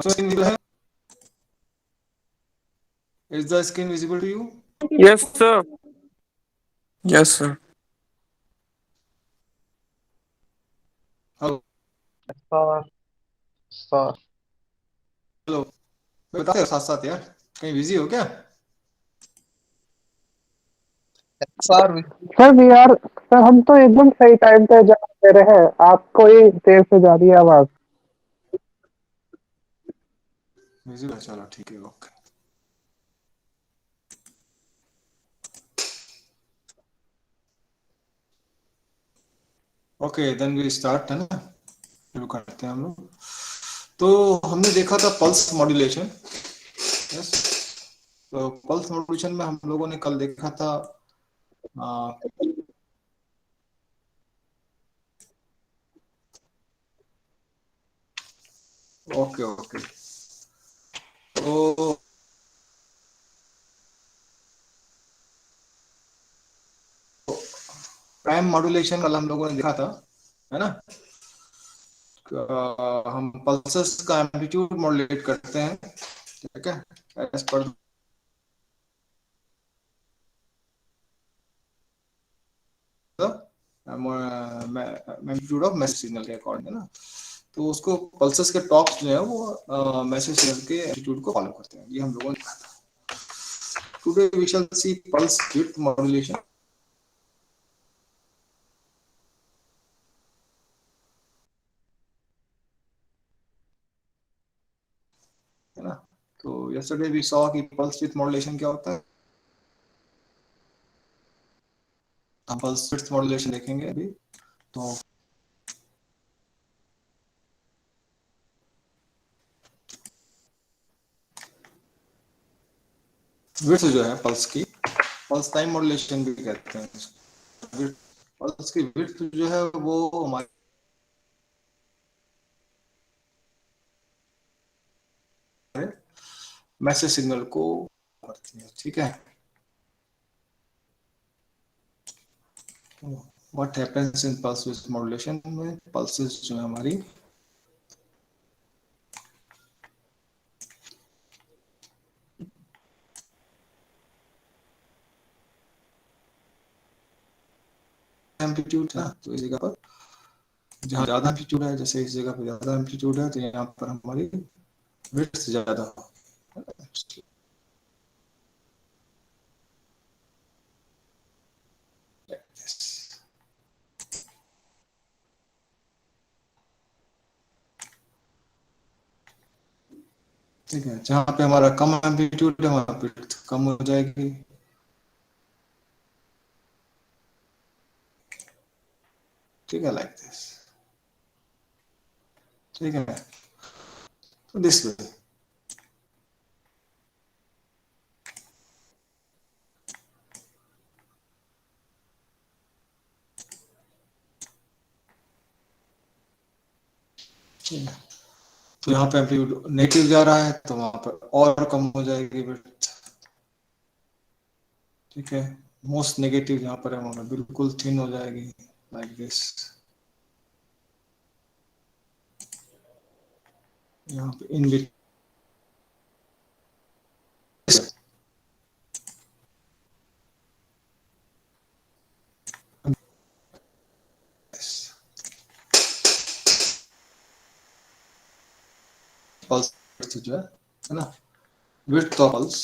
Screen visible है? Is the screen visible to you? Yes, sir. Yes, sir. Hello sir sir hello, बताते हो साथ साथ यार, कहीं बिजी हो क्या? Sir sir we are sir हम तो एकदम सही टाइम पे जवाब दे रहे हैं, आपको ही देर से जा रही है आवाज। बिजी है, चलो ठीक है, okay okay, then we start, है ना, शुरू करते हैं हम लोग। तो हमने देखा था पल्स मॉड्यूलेशन। यस, तो पल्स मॉड्यूलेशन में हम लोगों ने कल देखा था ओके ओके, तो टाइम मॉड्यूलेशन कल हम लोगों ने देखा था, है ना। हम पल्सेस का एम्पलीट्यूड मॉड्यूलेट करते हैं, ठीक है, as per magnitude of message signal के अकॉर्डिंग, है ना। तो उसको पल्सेस के टॉप्स जो है वो मैसेज सिग्नल के एम्पलीट्यूड को फॉलो करते हैं, ये हम लोगों ने देखा था। Today we shall see pulse width modulation, है ना। तो यस्टरडे वी सॉ कि पल्स विड्थ मॉड्यूलेशन क्या होता है। हम पल्स विड्थ मॉड्यूलेशन देखेंगे अभी। तो विड्थ जो है पल्स की, पल्स टाइम मॉड्यूलेशन भी कहते हैं इसको। पल्स की विड्थ जो है वो हमारे मैसेज सिग्नल को करती है, ठीक है। What happens in pulse width modulation में, पल्सेस जो है हमारी एम्पलीट्यूड है, तो इस जगह पर जहाँ ज्यादा एम्पलीट्यूड है, जैसे इस जगह पर ज्यादा एम्पलीट्यूड है, तो यहाँ पर हमारी विड्थ ज्यादा हो। ठीक है, जहाँ पे हमारा कम एम्पलीट्यूड है वहाँ विड्थ कम हो जाएगी, ठीक है, लाइक दिस, ठीक है, तो दिस वे। ठीक है, तो यहाँ पे एम्पलीट्यूड नेगेटिव जा रहा है तो वहां पर और कम हो जाएगी विड्थ, ठीक है। मोस्ट नेगेटिव यहाँ पर है वहां पर बिल्कुल थिन हो जाएगी, लाइक दिस। यहाँ पे इन बिटवीन पल्स जो है ना, width of pulse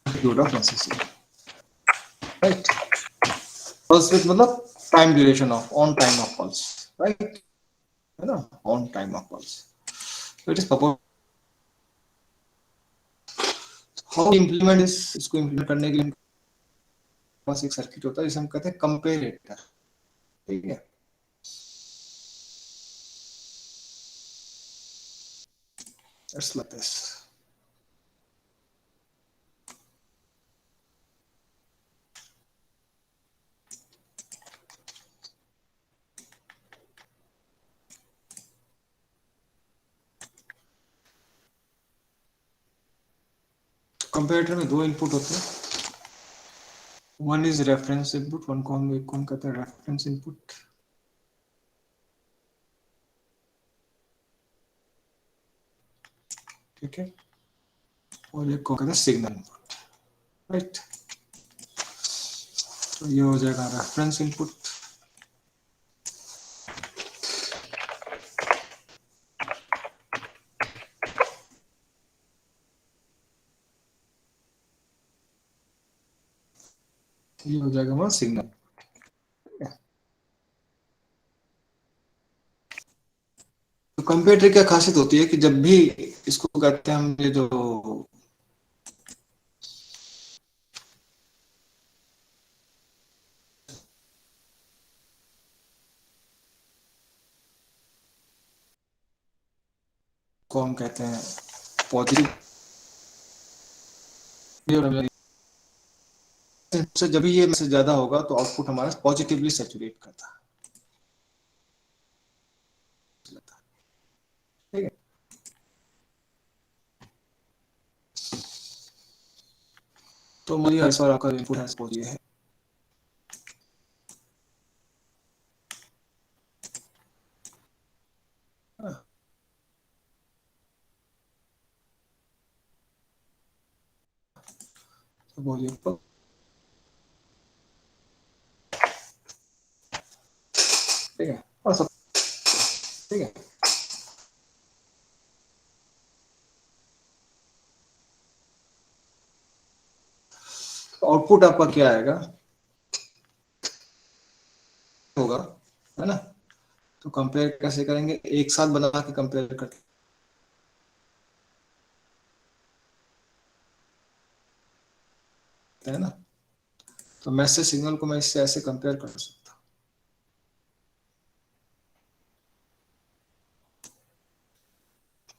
amplitude of message, right. Pulse width मतलब time duration of on time of pulse, right, है ना, ऑन टाइम ऑफ पल्स। तो it is propose how implement इस, इसको इम्प्लीमेंट करने के लिए पास एक सर्किट होता है जिसे हम कहते हैं कंपेरेटर, ठीक है। इट्स लाइक दिस, कंपैरेटर में दो इनपुट होते हैं, one is reference input, one को हम कौन कहते हैं रेफरेंस इनपुट, ठीक है, और एक को कहते हैं सिग्नल इनपुट, राइट। तो ये हो जाएगा रेफरेंस इनपुट, ये हो जाएगा हमारा सिग्नल। तो कंपेरेटर क्या खासियत होती है कि जब भी इसको कहते हैं हम, ये जो को हम कहते हैं पॉजिटिव, से जब भी ये मैसेज ज्यादा होगा तो आउटपुट हमारा पॉजिटिवली सैचुरेट करता है, ठीक है। तो मुझे इस बार आपका इनपुट है सपोज ये है, सपोज ये ठीक है, और सब ठीक है। तो आउटपुट आपका क्या आएगा होगा, है ना। तो कंपेयर कैसे करेंगे, एक साथ बना के कंपेयर करते हैं ना। तो मैसेज सिग्नल को मैं इससे ऐसे कंपेयर कर सकता हूँ,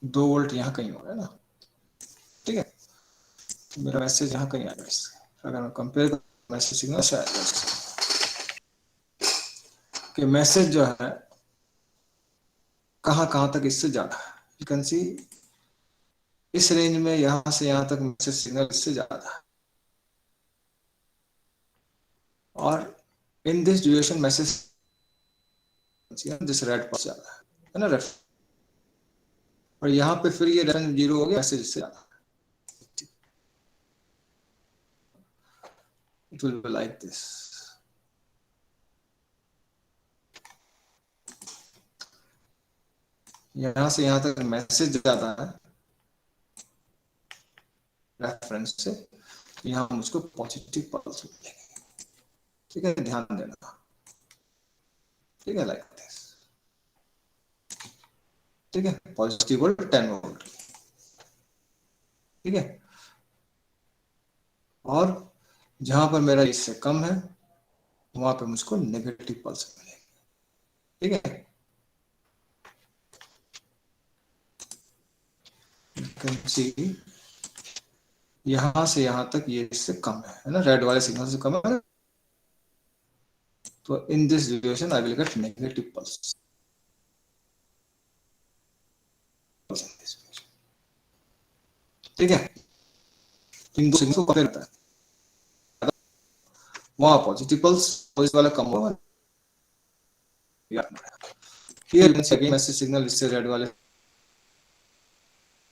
2 वोल्ट यहाँ कहीं होगा ना, ठीक है। तो मेरा मैसेज यहाँ कहीं आएगा इससे, अगर मैं कंपेयर कर मैसेज सिग्नल से आएगा कि मैसेज जो है कहाँ कहाँ तक इससे ज्यादा है, यू कैन सी इस रेंज में यहाँ से यहाँ तक मैसेज सिग्नल इससे ज्यादा है, और in this duration message this red पर ज्यादा है ना, रेफ, और यहाँ पे फिर ये रेफरेंस 0 हो गया, मैसेज इससे ज्यादा, it will be like this। यहां से यहां तक मैसेज ज्यादा है रेफरेंस से, तो यहां हम उसको पॉजिटिव पल्स मिलेंगे, ठीक है, ध्यान देना, ठीक है, लाइक दिस, ठीक है, पॉजिटिव वोल्ट 10 वोल्ट, ठीक है। और जहां पर मेरा इससे कम है वहां पर मुझको नेगेटिव पल्स मिलेंगे, ठीक है। यहां से यहां तक ये इससे कम है ना, रेड वाले सिग्नल से कम है, तो in this duration I will get negative pulse, ठीक है। इन दो सिग्नल को कंपेयर करता है, वहां पॉजिटिव पल्स, इस वाला कम होगा, हियर अगेन मैसेज सिग्नल इससे रेड वाले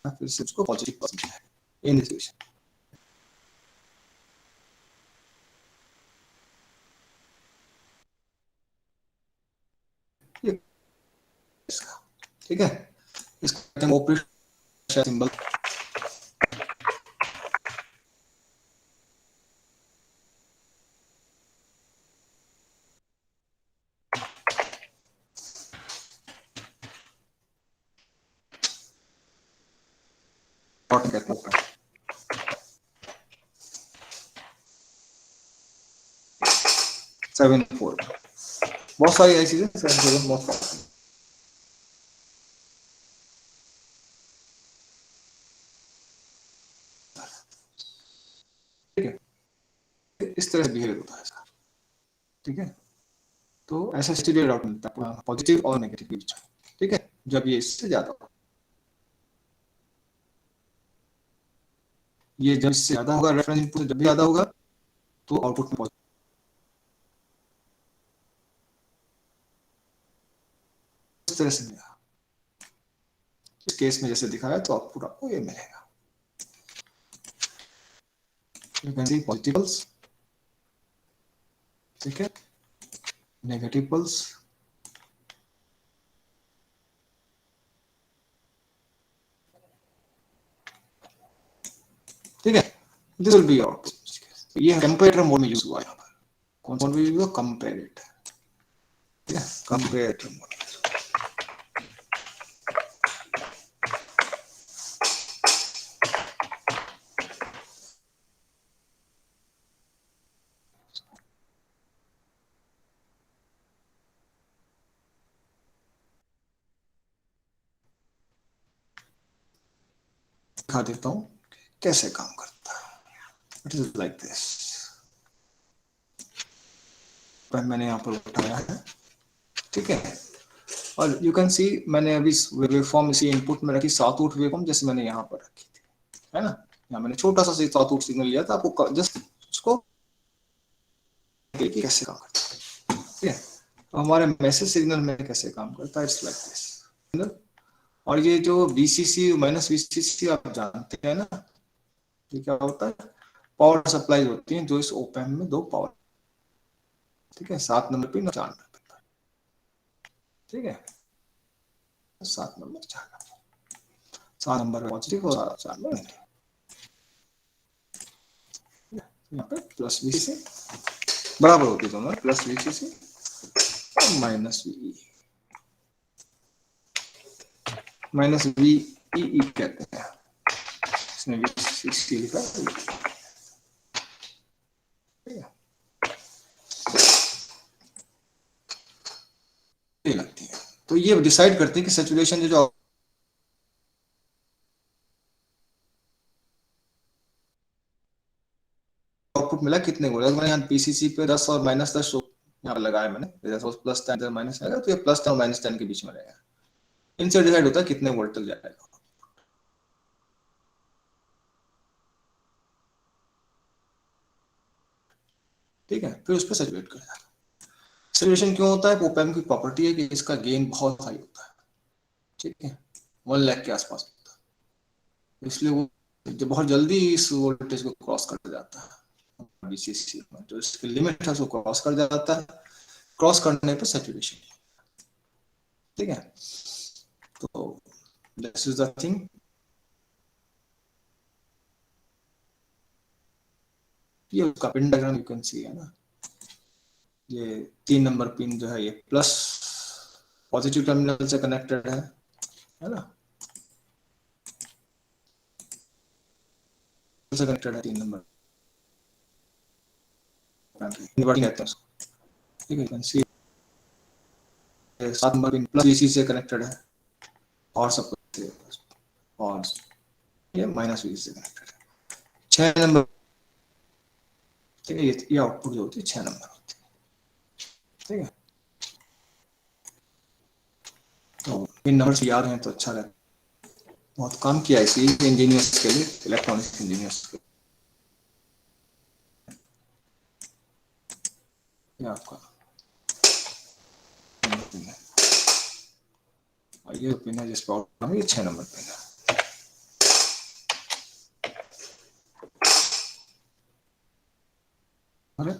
फिर से उसको पॉजिटिव पल्स है इन दिस सिचुएशन, ठीक है। इसका ऑपरेशन सिंबल डॉट कहते हैं, 7-4 बहुत सारी ऐसी चीजें 7-7 बहुत सारी, ठीक है। इस तरह से बिहेव होता है इसका, ठीक है। तो ऐसा स्टीरियो आउट मिलता है पॉजिटिव और नेगेटिव के बीच, ठीक है, जब ये इससे ज्यादा हो, ये जब इससे ज्यादा होगा, रेफरेंस इनपुट से जब भी ज्यादा होगा तो आउटपुट में इस तरह से मिलेगा। इस केस में जैसे दिखाया तो आउटपुट आपको ये मिलेगा। You can C positive pulse, ठीक है, नेगेटिव पल्स, ठीक है। This will be output. ये कंपेरेटर मोड में यूज हुआ है। यहाँ पर कौन सा मोड यूज हुआ? कंपेरेटर, ठीक है, कंपेरेटर मोड। दिखा देता हूँ कैसे काम करता है। It is like this. मैंने यहाँ पर उठाया है, ठीक है, और यू कैन सी मैंने अभी वेवफॉर्म इसी इनपुट में रखी, सातूट वेवफॉर्म जैसे मैंने यहाँ पर रखी थी, है ना। यहाँ मैंने छोटा सा सातूट सिग्नल लिया था, आपको जस्ट उसको कैसे काम करता है, ठीक है। तो हमारे मैसेज सिग्नल में कैसे काम करता है, इट्स लाइक दिस। और ये जो VCC माइनस VCC आप जानते हैं ना, ये क्या होता है? पावर सप्लाई होती है जो इस ओपैम्प में दो पावर, ठीक है, 7 नंबर पिन और 4 नंबर पिन, ठीक है, 7 नंबर 4 नंबर, 7 नंबर पॉजिटिव और 4 नंबर नेगेटिव। यहाँ पे प्लस VCC बराबर होती है दोनों, प्लस VCC और माइनस VE, माइनस VEE कहते हैं, इसमें VCC लिखा है, लगती है। तो ये डिसाइड करते हैं कि सैचुरेशन जो आउटपुट मिला कितने वोल्ट। मैंने यहाँ PCC पे 10 और -10 यहाँ लगाया मैंने, प्लस 10 माइनस आएगा तो ये प्लस 10 और -10 के बीच में रहेगा। इनसे डिसाइड होता है कितने वोल्ट तक जाएगा, ठीक है। फिर उस पर सैचुरेट कर देगा। सैचुरेशन क्यों होता है? ओपैम्प की प्रॉपर्टी है कि इसका गेन बहुत हाई होता है, ठीक है, 1 लाख के आसपास होता है, इसलिए वो जब बहुत जल्दी इस वोल्टेज को क्रॉस कर जाता है VCC में, तो इसकी लिमिट है उसको क्रॉस कर जाता है, क्रॉस करने पे सैचुरेशन, ठीक है। तो दिस इज द थिंग। ये उसका पिन डायग्राम यू कैन सी है ना, ये 3 नंबर पिन जो है ये प्लस पॉजिटिव टर्मिनल से कनेक्टेड है ना, से कनेक्टेड है 3 नंबर इन्वर्टिंग कहते हैं उसको, ठीक है। You can C 7 number pin plus VCC से कनेक्टेड है और सब कुछ, और ये माइनस VCC से कनेक्टेड है। 6 नंबर, ठीक है, ये आउटपुट जो होती है 6 नंबर होती है, ठीक है। तो इन नंबर से याद हैं तो अच्छा रहता है, बहुत काम किया है इसी इंजीनियर्स के लिए, इलेक्ट्रॉनिक्स इंजीनियर्स के लिए। आपका पिन है और ये पिन है जिस पर ये 6 नंबर पिन है, अरे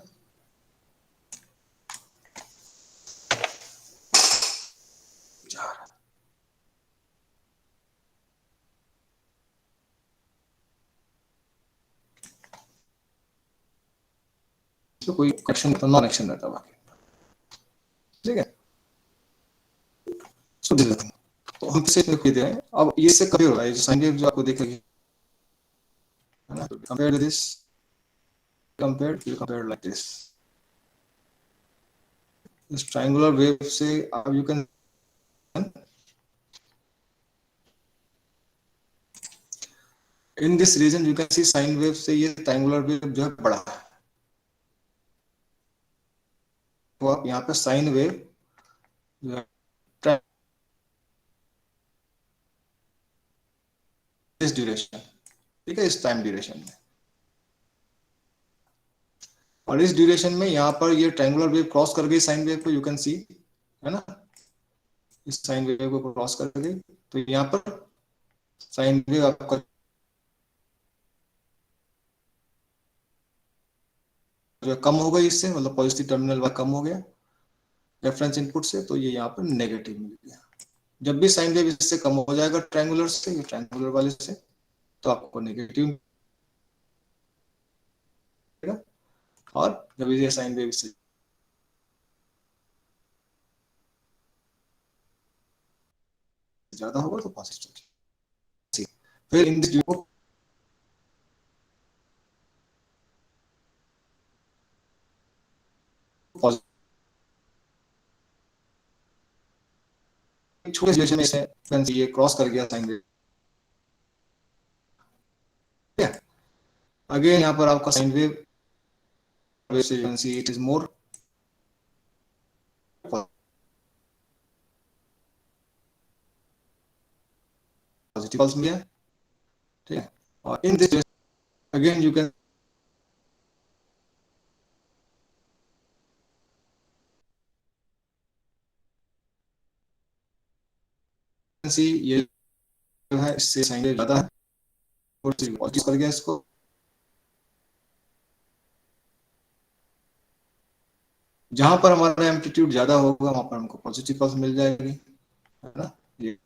तो कोई कनेक्शन तो नॉन एक्शन रहता बाकी, ठीक है। सो तो हम से दे हैं। अब ये से कभी हो रहा है जो साइन वेव जो आपको देखेगी, है ना, compare this, compare like this, इस ट्रायंगुलर वेव से आप you can in this region you can see sine wave से ये ट्रायंगुलर वेव जो है बड़ा है, तो आप यहाँ पे साइन वेव जो है ड्यूरेशन ठीक है, इस टाइम ड्यूरेशन में। और इस ड्यूरेशन में यहाँ पर ये ट्रायंगुलर वेव क्रॉस कर गई साइन वेव को, यू कैन सी, है ना, इस साइन वेव को क्रॉस कर गई, तो यहाँ पर साइन वेव आपका जो कम हो गई इससे, मतलब पॉजिटिव टर्मिनल वाला कम हो गया रेफरेंस इनपुट से, तो ये यहाँ पर नेगेटिव मिल गया। जब भी साइन वेव इससे कम हो जाएगा ट्रायंगुलर से, ये ट्रायंगुलर वाले से, तो आपको नेगेटिव मिलेगा। और जब ये साइन वेव इससे ज्यादा होगा तो पॉजिटिव। फिर इन दिस को छोटे रिलेशन में से ये क्रॉस कर गया साइन वेव, अगेन यहाँ पर आपका sine wave it is more positive pulse मिला, ठीक है। और in this again you can सी ये जो है इससे साइन वेव ज्यादा है और पॉजिटिव कर गया इसको, जहां पर हमारा एम्पलीट्यूड ज्यादा होगा वहां पर हमको पॉजिटिव पल्स मिल जाएगी, है ना। ये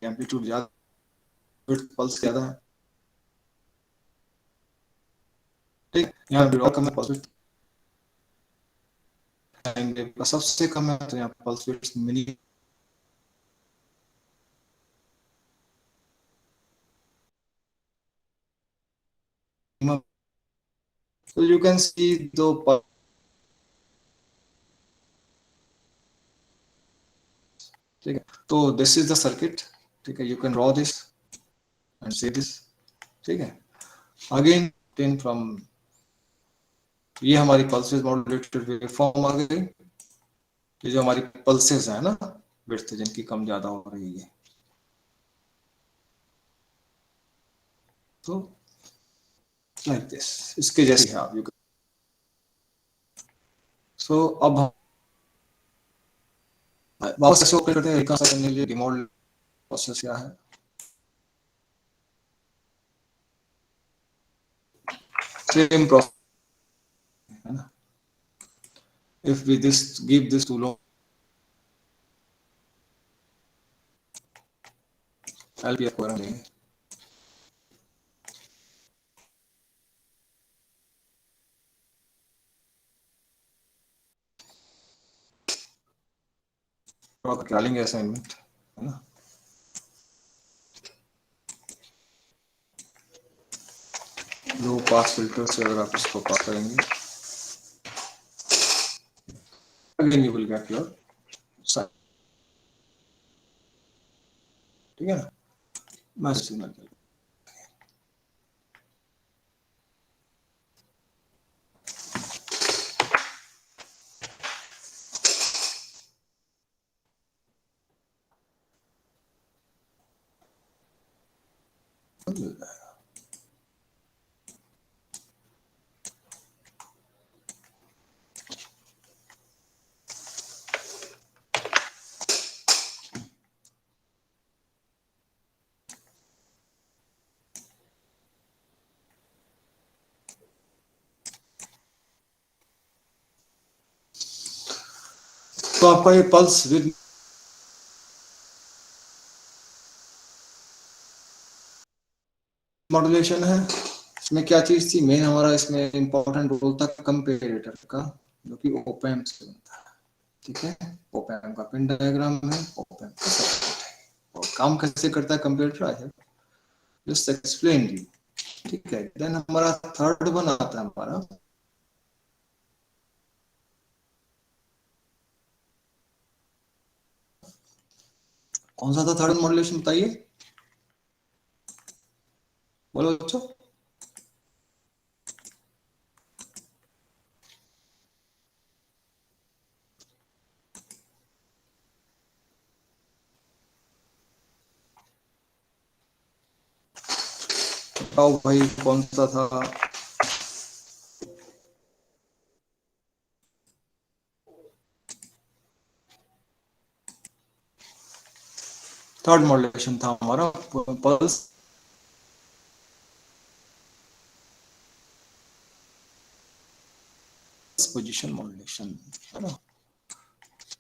एम्पलीट्यूड ज्यादा, पल्स ज्यादा है, ठीक। यहाँ ड्रॉ कम है, पॉजिटिव साइन वेव का सबसे कम है, तो यहाँ पल्स विड्थ मिनिमम, तो यू कैन सी दो, ठीक है। तो दिस इज द सर्किट, ठीक है, you can draw this and see this, ठीक है। अगेन टेन फ्रॉम, ये हमारी पल्सेस मॉड्यूलेटेड वेवफॉर्म आ गई, ये जो हमारी पल्सेस है ना विड्थ जिनकी कम ज्यादा हो रही है, तो लाइक दिस, इसके जैसे है आप, यू, सो अब हम वापस शो करते हैं रिकॉर्ड करने के लिए रिमोट प्रोसेस क्या है। सेम प्रोसेस, है ना। If we this give this to low LP acquire लेंगे, थोड़ा क्या लेंगे असाइनमेंट, है ना। लो पास फिल्टर से अगर आप इसको पास करेंगे, again you will get your sine, ठीक है ना। मैं सिग्नल तो आपका ये पल्स विद मॉड्यूलेशन है, इसमें क्या चीज थी मेन, हमारा इसमें इंपॉर्टेंट रोल था कंपेरेटर का, जो कि ओप एम्प से बनता है, ठीक है। ओप एम्प का पिन डायग्राम है, ओप एम्प का सर्किट है, और काम कैसे करता है comparator, I have just explain you, ठीक है। देन हमारा थर्ड वन आता है हमारा, कौन सा था थर्ड मॉड्यूलेशन बताइए, बोलो बच्चों। बताओ भाई कौन सा था? थर्ड मॉड्यूलेशन था हमारा, पल्स पोजीशन मॉड्यूलेशन, है ना?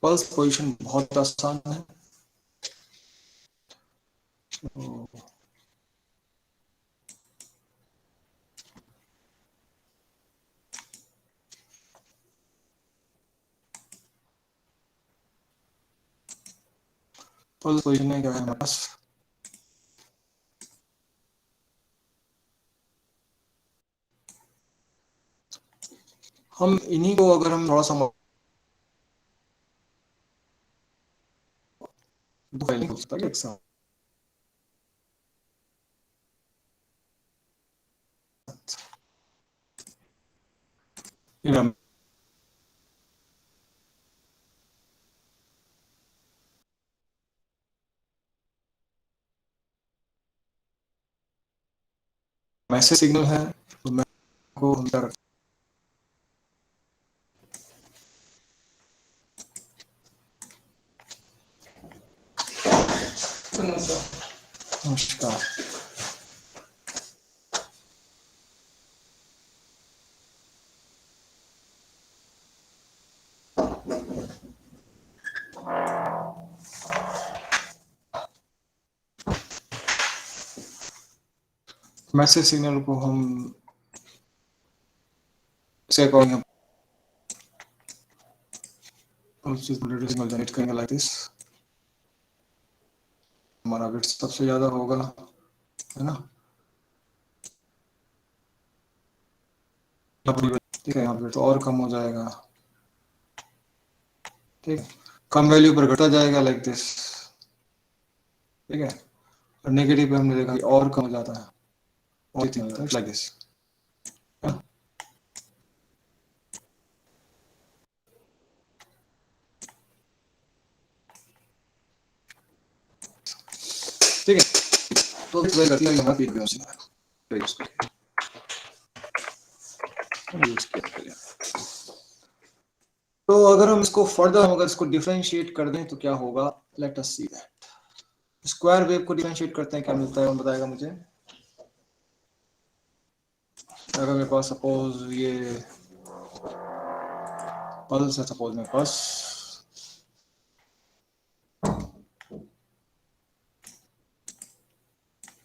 पल्स पोजीशन बहुत आसान है। तो पल्स पोजीशन में क्या है हमारे पास? हम इन्हीं को अगर हम थोड़ा सा मैसेज सिग्नल है, तो मैं को अंदर नमस्कार। मैसेज सिग्नल को हम से अकॉर्डिंग सिग्नल जनरेट करेंगे लाइक दिस। हमारा बिट सबसे ज्यादा होगा, है ना? ठीक है, यहाँ पे तो और कम हो जाएगा। ठीक है, कम वैल्यू पर घटा जाएगा लाइक दिस। ठीक है, और नेगेटिव पे हमने देखा कि और कम हो जाता है, और लाइक दिस। ठीक है, तो वही करती है हमारा पीक यूज किया। तो अगर हम इसको फर्दर अगर इसको डिफरेंशिएट कर दें तो क्या होगा? Let us see that. Square wave को डिफरेंशिएट करते हैं, क्या मिलता है? कौन बताएगा मुझे? अगर मेरे पास सपोज ये पल्स है, सपोज मेरे पास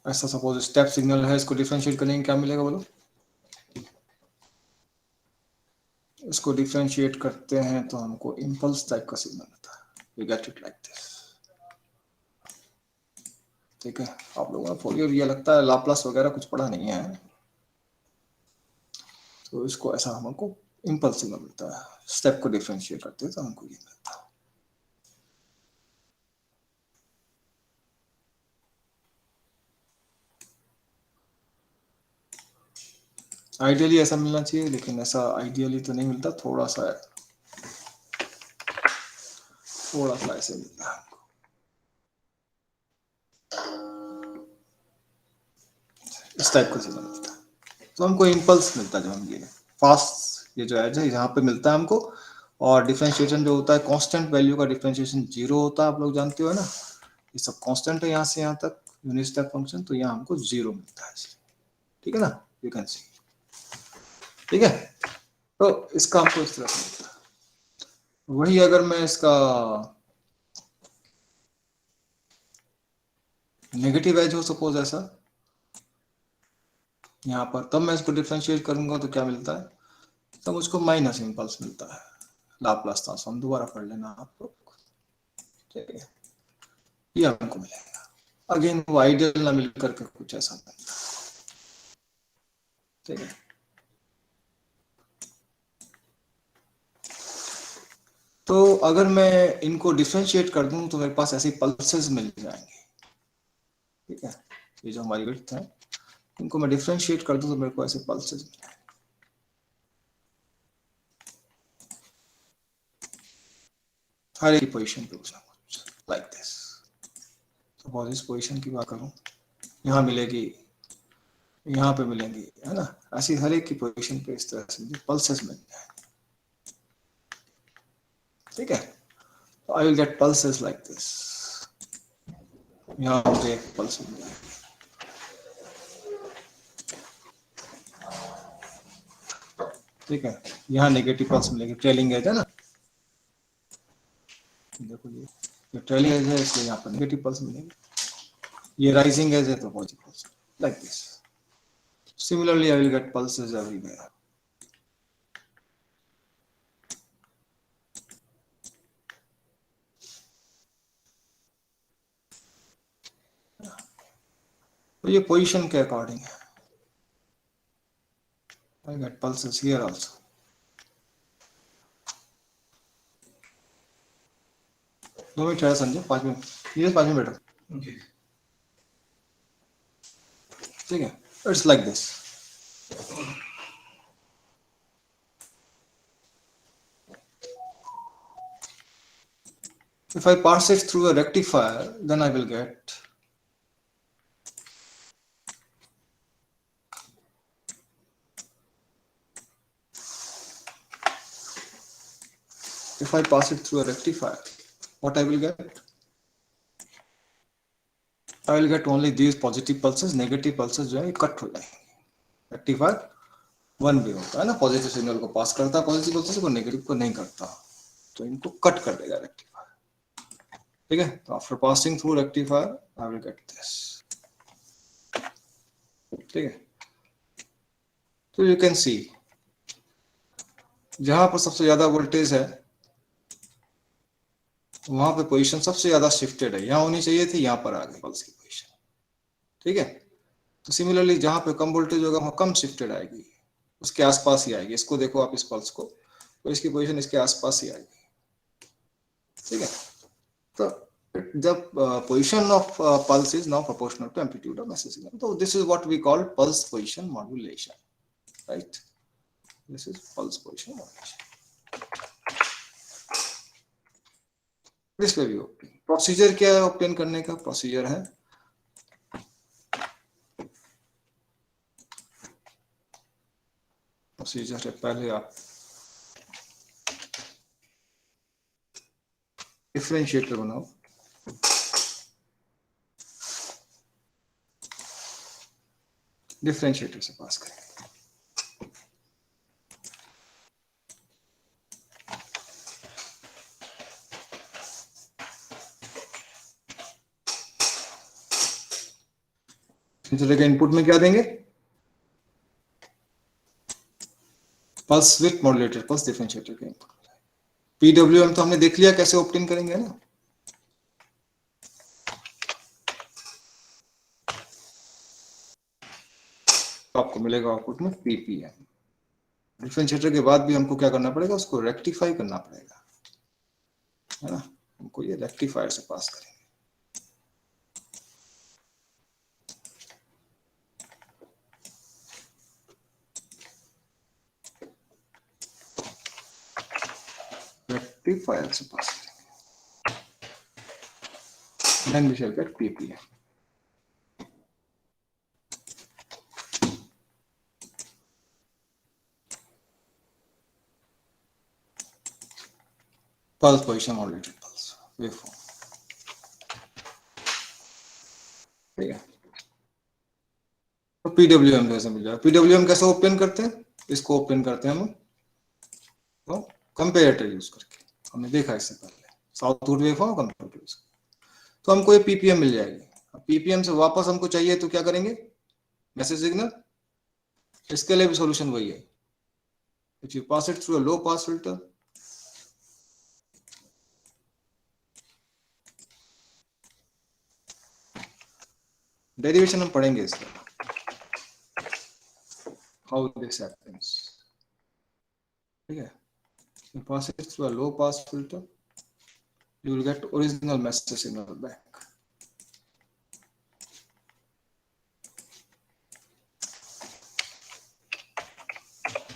ऐसा सपोज स्टेप सिग्नल है, इसको डिफरेंशिएट करेंगे क्या मिलेगा बोलो? इसको डिफरेंशिएट करते हैं तो हमको इंपल्स टाइप का सिग्नल मिलता है। We get it like this. ठीक है, आप लोगों ने फोरियर ये लगता है लाप्लास वगैरह कुछ पढ़ा नहीं है, तो इसको ऐसा हमको इंपल्स सिग्नल मिलता है। स्टेप को डिफरेंशिएट करते हैं तो हमको ये मिलता है। आइडियली ऐसा मिलना चाहिए, लेकिन ऐसा आइडियली तो नहीं मिलता, थोड़ा सा ऐसे मिलता है। इस टाइप का सिग्नल मिलता है, तो हमको इम्पल्स मिलता है जब हम ये फास्ट, ये जो है यहाँ पे मिलता है हमको। और डिफरेंशिएशन जो होता है कांस्टेंट वैल्यू का डिफरेंशिएशन 0 होता है, आप लोग जानते हो ना, ये सब कांस्टेंट है यहाँ से यहाँ तक यूनिट स्टेप फंक्शन, तो यहाँ हमको 0 मिलता है। ठीक है ना, यू कैन सी। ठीक है, तो इसका हमको इस तरह से मिलता है। वही अगर मैं इसका नेगेटिव एज हो सपोज ऐसा यहाँ पर, तब मैं इसको डिफरेंशिएट करूंगा तो क्या मिलता है? तब मुझको माइनस इंपल्स मिलता है। लाप्लास ट्रांसफॉर्म दोबारा पढ़ लेना आप लोग। ठीक है, ये हमको मिलेगा। अगेन वो आइडियल ना मिल करके कुछ ऐसा मिलता है। ठीक है, तो अगर मैं इनको डिफरेंशिएट कर दूं तो मेरे पास ऐसी पल्सेस मिल जाएंगे। ठीक है, ये जो हमारी विड्थ है, इनको मैं डिफरेंशिएट कर दूं तो मेरे को ऐसे पल्सेस मिल जाएंगे। हर एक पोजीशन पे लाइक दिस। सपोज इस पोजीशन की बात करूं, यहाँ मिलेगी यहाँ पे मिलेंगी, है ना। ऐसी हर एक की पोजीशन पे इस तरह से पल्सेस मिलते हैं, ठीक है। I will get pulses like this, यहाँ मुझे एक पल्स मिल जाएगी, ठीक है। यहाँ नेगेटिव पल्स मिलेगी, ट्रेलिंग एज है ना, देखो ये ट्रेलिंग एज है इसलिए यहाँ पर नेगेटिव पल्स मिलेगी, ये राइजिंग एज है तो positive pulse, like this. Similarly I will get pulses everywhere. तो ये पोजीशन के अकॉर्डिंग है, I get pulses here also. दो मिनट ठहरा संजय, 5 मिनट, ये 5 मिनट बैठो, Okay. ठीक है। It's like this, if I pass it through a rectifier, then I will get if I pass it through a rectifier, what I will get? I will get only these positive pulses, negative pulses जो है cut हो जाएंगे। Rectifier one way होता है ना, positive signal को पास करता है पॉजिटिव पल्सेस को, नेगेटिव को नहीं करता, तो इनको कट कर देगा रेक्टिफायर, ठीक है। तो after passing through rectifier I will get this, ठीक है। तो यू कैन सी जहां पर सबसे ज्यादा वोल्टेज है वहां पे पोजीशन सबसे ज्यादा शिफ्टेड है, यहाँ होनी चाहिए थी, यहाँ पर आ गई पल्स की पोजीशन, ठीक है। तो सिमिलरली जहां पे कम वोल्टेज होगा वहां कम शिफ्टेड आएगी, उसके आसपास ही आएगी। इसको देखो आप, इस पल्स को, तो इसकी पोजीशन इसके आसपास ही आएगी, ठीक है। तो जब position of pulse is now proportional to amplitude of message signal, तो this is what we call pulse position modulation, right. This is pulse position modulation. This way भी प्रोसीजर क्या है ऑब्टेन करने का? प्रोसीजर है प्रोसीजर है पहले आप डिफरेंशिएटर बनाओ, डिफरेंशिएटर से पास करेंगे। डिफरेंशिएटर के इनपुट में क्या देंगे? Pulse with modulated pulse differentiator के इनपुट। पीडब्ल्यूएम तो हमने देख लिया कैसे ऑब्टेन करेंगे ना, तो आपको मिलेगा आउटपुट में पीपीएम। डिफरेंशिएटर के बाद भी हमको क्या करना पड़ेगा? उसको रेक्टिफाई करना पड़ेगा, है ना। हमको ये रेक्टिफायर से पास करेंगे। रेक्टिफायर से पास करेंगे, then we shall get PPM. Pulse position modulated pulse waveform, ठीक है। तो PWM कैसे मिल जाएगा? PWM कैसे ओपन करते हैं? इसको ओपन करते हैं हम तो कंपेरेटर यूज करके, हमने देखा इससे पहले साउथवुड वेवफॉर्म कंपेरेटर यूज। तो हमको ये PPM मिल जाएगी। अब PPM से वापस हमको चाहिए तो क्या करेंगे? मैसेज सिग्नल, इसके लिए भी सॉल्यूशन वही है। If you pass it through a low pass filter, derivation हम पढ़ेंगे इसका, हाउ दिस हैपेंस, ठीक है। You pass it through a low pass filter, you will get original message signal back.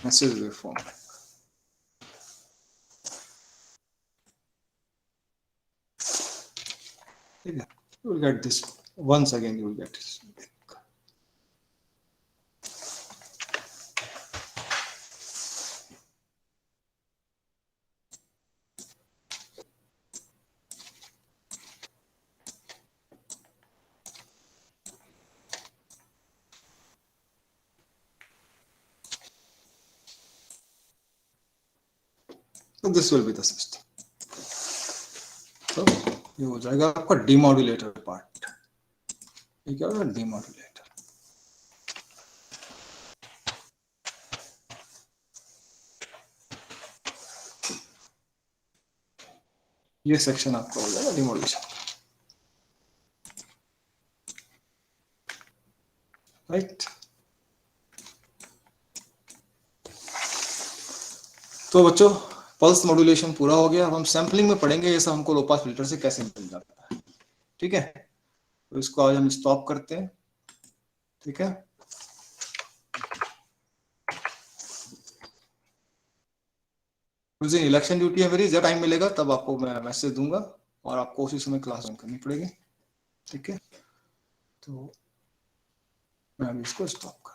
Message waveform. ठीक है, you will get this once again. You will get this. तो this will be the system. तो ये हो जाएगा आपका demodulator part. ये क्या होगा? डिमॉड्यूलेटर। ये सेक्शन आपका हो जाएगा डिमॉड्यूलेशन, राइट। तो बच्चों पल्स मॉड्यूलेशन पूरा हो गया। अब हम सैम्पलिंग में पढ़ेंगे ये सब हमको लो पास फिल्टर से कैसे मिल जाता है, ठीक है। तो इसको आज हम स्टॉप करते हैं, ठीक है। उस दिन इलेक्शन ड्यूटी है मेरी, जब टाइम मिलेगा तब आपको मैं मैसेज दूंगा और आपको उसी समय क्लास ज्वाइन करनी पड़ेगी, ठीक है। तो मैं अभी इसको स्टॉप कर